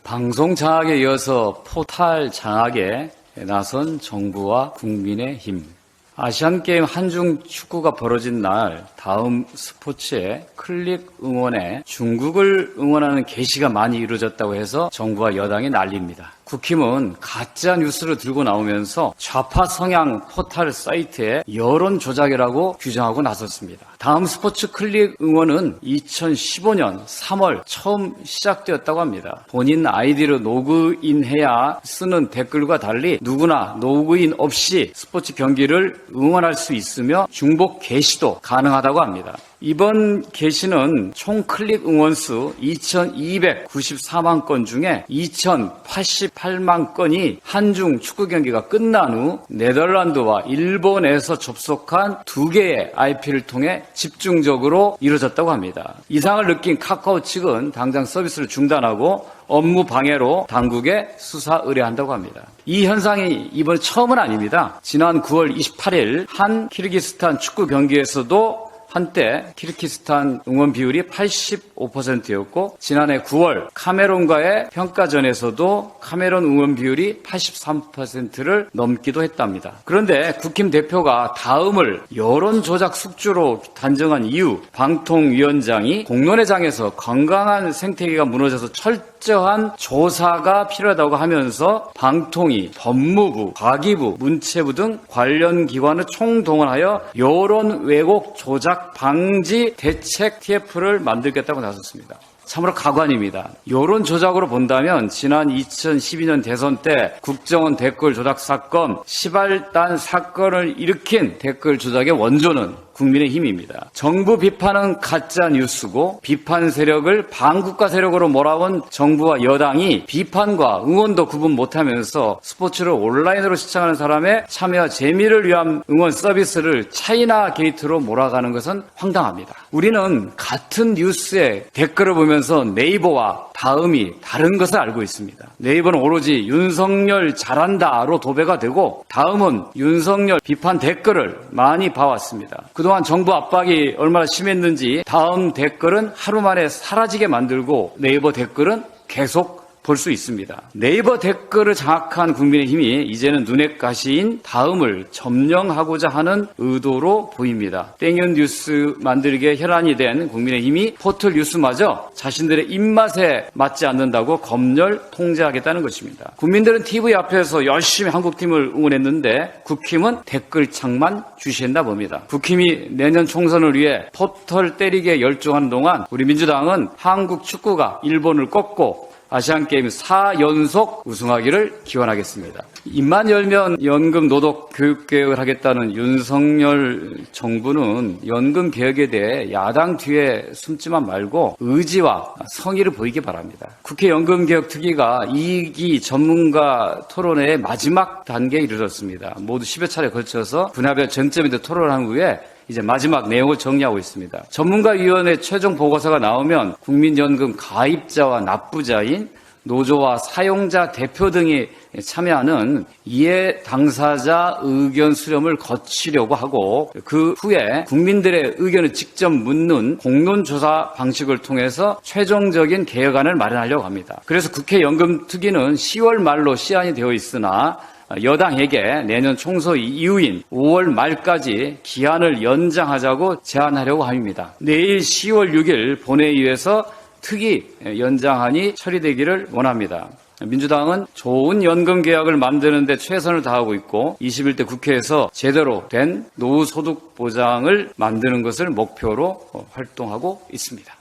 방송 장악에 이어서 포탈 장악에 나선 정부와 국민의힘. 아시안게임 한중 축구가 벌어진 날 다음 스포츠에 클릭 응원에 중국을 응원하는 게시가 많이 이루어졌다고 해서 정부와 여당이 난리입니다. 국힘은 가짜 뉴스를 들고 나오면서 좌파 성향 포탈 사이트에 여론 조작이라고 규정하고 나섰습니다. 다음 스포츠 클릭 응원은 2015년 3월 처음 시작되었다고 합니다. 본인 아이디로 로그인해야 쓰는 댓글과 달리 누구나 로그인 없이 스포츠 경기를 응원할 수 있으며 중복 게시도 가능하다고 합니다. 이번 게시는 총 클릭 응원수 2,294만 건 중에 2,088만 건이 한중 축구 경기가 끝난 후 네덜란드와 일본에서 접속한 2개의 IP를 통해 집중적으로 이루어졌다고 합니다. 이상을 느낀 카카오 측은 당장 서비스를 중단하고 업무 방해로 당국에 수사 의뢰한다고 합니다. 이 현상이 이번 처음은 아닙니다. 지난 9월 28일 한 키르기스탄 축구 경기에서도 한때 키르기스탄 응원 비율이 85%였고 지난해 9월 카메론과의 평가전에서도 카메론 응원 비율이 83%를 넘기도 했답니다. 그런데 국힘 대표가 다음을 여론 조작 숙주로 단정한 이유, 방통위원장이 공론회장에서 건강한 생태계가 무너져서 철저한 조사가 필요하다고 하면서 방통위, 법무부, 과기부, 문체부 등 관련 기관을 총동원하여 여론 왜곡 조작 방지 대책 TF를 만들겠다고 나섰습니다. 참으로 가관입니다. 여론 조작으로 본다면 지난 2012년 대선 때 국정원 댓글 조작 사건, 시발단 사건을 일으킨 댓글 조작의 원조는 국민의힘입니다. 정부 비판은 가짜 뉴스고 비판 세력을 반국가 세력으로 몰아온 정부와 여당이 비판과 응원도 구분 못하면서 스포츠를 온라인으로 시청하는 사람의 참여와 재미를 위한 응원 서비스를 차이나 게이트로 몰아가는 것은 황당합니다. 우리는 같은 뉴스에 댓글을 보면서 네이버와 다음이 다른 것을 알고 있습니다. 네이버는 오로지 윤석열 잘한다로 도배가 되고 다음은 윤석열 비판 댓글을 많이 봐왔습니다. 그동안 정부 압박이 얼마나 심했는지 다음 댓글은 하루 만에 사라지게 만들고 네이버 댓글은 계속 볼 수 있습니다. 네이버 댓글을 장악한 국민의힘이 이제는 눈엣 가시인 다음을 점령하고자 하는 의도로 보입니다. 땡연 뉴스 만들기에 혈안이 된 국민의힘이 포털 뉴스마저 자신들의 입맛에 맞지 않는다고 검열 통제하겠다는 것입니다. 국민들은 TV 앞에서 열심히 한국팀을 응원했는데 국힘은 댓글창만 주시했나 봅니다. 국힘이 내년 총선을 위해 포털 때리기에 열중하는 동안 우리 민주당은 한국 축구가 일본을 꺾고 아시안게임 4연속 우승하기를 기원하겠습니다. 입만 열면 연금 노동 교육개혁을 하겠다는 윤석열 정부는 연금 개혁에 대해 야당 뒤에 숨지만 말고 의지와 성의를 보이기 바랍니다. 국회 연금개혁특위가 2기 전문가 토론회의 마지막 단계에 이르렀습니다. 모두 10여 차례 걸쳐서 분야별 쟁점에 대해 토론한 후에 이제 마지막 내용을 정리하고 있습니다. 전문가위원회 최종 보고서가 나오면 국민연금 가입자와 납부자인 노조와 사용자 대표 등이 참여하는 이해 당사자 의견 수렴을 거치려고 하고 그 후에 국민들의 의견을 직접 묻는 공론조사 방식을 통해서 최종적인 개혁안을 마련하려고 합니다. 그래서 국회 연금특위는 10월 말로 시한이 되어 있으나 여당에게 내년 총선 이후인 5월 말까지 기한을 연장하자고 제안하려고 합니다. 내일 10월 6일 본회의에서 특위 연장안이 처리되기를 원합니다. 민주당은 좋은 연금 개혁을 만드는 데 최선을 다하고 있고 21대 국회에서 제대로 된 노후소득 보장을 만드는 것을 목표로 활동하고 있습니다.